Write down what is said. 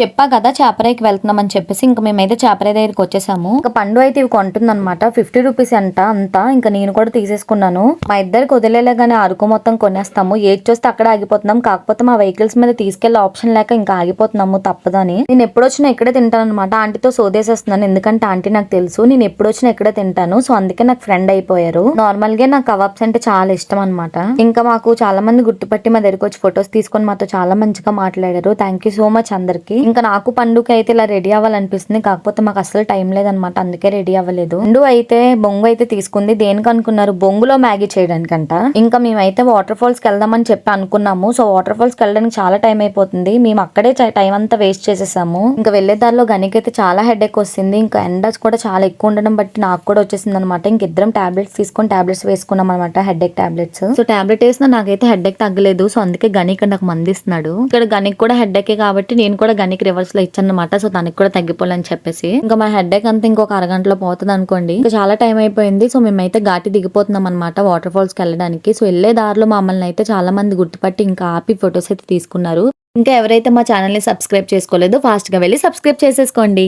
చెప్పా కదా చేపరాయికి వెళ్తున్నాం అని చెప్పేసి ఇంకా మేమైతే చేపరాయి దగ్గరికి వచ్చేసాము. ఇంకా పండు అయితే ఇవి కొంటుందన్నమాట. 50 రూపీస్ అంతా. ఇంకా నేను కూడా తీసేసుకున్నాను. మా ఇద్దరికి వదిలేగానే అరకు మొత్తం కొనేస్తాము. ఏది చూస్తే అక్కడ ఆగిపోతున్నాం. కాకపోతే మా వెహికల్స్ మీద తీసుకెళ్లే ఆప్షన్ లేక ఇంకా ఆగిపోతున్నాము తప్పదని. నేను ఎప్పుడు వచ్చినా ఇక్కడే తింటాను అనమాట. ఆంటీతో సోదేసేస్తున్నాను, ఎందుకంటే ఆంటీ నాకు తెలుసు నేను ఎప్పుడు వచ్చినా ఇక్కడే తింటాను. సో అందుకే నాకు ఫ్రెండ్ అయిపోయారు. నార్మల్ గా నాకు కబాబ్స్ అంటే చాలా ఇష్టం అనమాట. ఇంకా మాకు చాలా మంది గుర్తుపట్టి మా దగ్గరికి వచ్చి ఫొటోస్ తీసుకొని మాతో చాలా మంచిగా మాట్లాడారు. థ్యాంక్ యూ సో మచ్ అందరికి. ఇంకా నాకు పండుగ అయితే ఇలా రెడీ అవ్వాలనిపిస్తుంది. కాకపోతే మాకు అసలు టైం లేదనమాట, అందుకే రెడీ అవ్వలేదు. పండు అయితే బొంగు అయితే తీసుకుంది. దేనికి అనుకున్నారు? బొంగులో మ్యాగీ చేయడానికంట. ఇంకా మేమైతే వాటర్ ఫాల్స్ కి వెళ్దామని చెప్పి అనుకున్నాము. సో వాటర్ ఫాల్స్ కి వెళ్ళడానికి చాలా టైం అయిపోతుంది. మేము అక్కడే టైం అంతా వేస్ట్ చేసేసాము. ఇంకా వెళ్లే దారిలో గనికి అయితే చాలా హెడ్ ఎక్ వస్తుంది. ఇంకా ఎండ కూడా చాలా ఎక్కువ ఉండడం బట్టి నాకు కూడా వచ్చేసింది అనమాట. ఇంకిద్దరం టాబ్లెట్స్ తీసుకొని టాబ్లెట్స్ వేసుకున్నాం అనమాట, హెడ్ ఎక్ టాబ్లెట్స్. సో టాబ్లెట్ వేసినా నాకైతే హెడ్ ఎక్ తగ్గలేదు. సో అందుకే గనికి నాకు మందిస్తున్నాడు. ఇక్కడ గనికి కూడా హెడ్ ఎక్ కాబట్టి నేను కూడా గనికి రివర్స్ లో ఇచ్చాను అనమాట. సో దానికి కూడా తగ్గిపోవాలని చెప్పేసి ఇంకా మా హెడ్ ఎక్ అంతా ఇంకొక అరగంటలో పోతుంది అనుకోండి. ఇంకా చాలా టైం అయిపోయింది. సో మేమైతే ఘాటి దిగిపోతున్నాం అనమాట వాటర్ ఫాల్స్ కి వెళ్ళడానికి. సో వెళ్లే దారిలో మమ్మల్ని అయితే చాలా మంది గుర్తుపట్టి ఇంకా ఆపి ఫొటోస్ అయితే తీసుకున్నారు. ఇంకా ఎవరైతే మా ఛానల్ ని సబ్స్క్రైబ్ చేసుకోలేదో ఫాస్ట్ గా వెళ్ళి సబ్స్క్రైబ్ చేసేసుకోండి.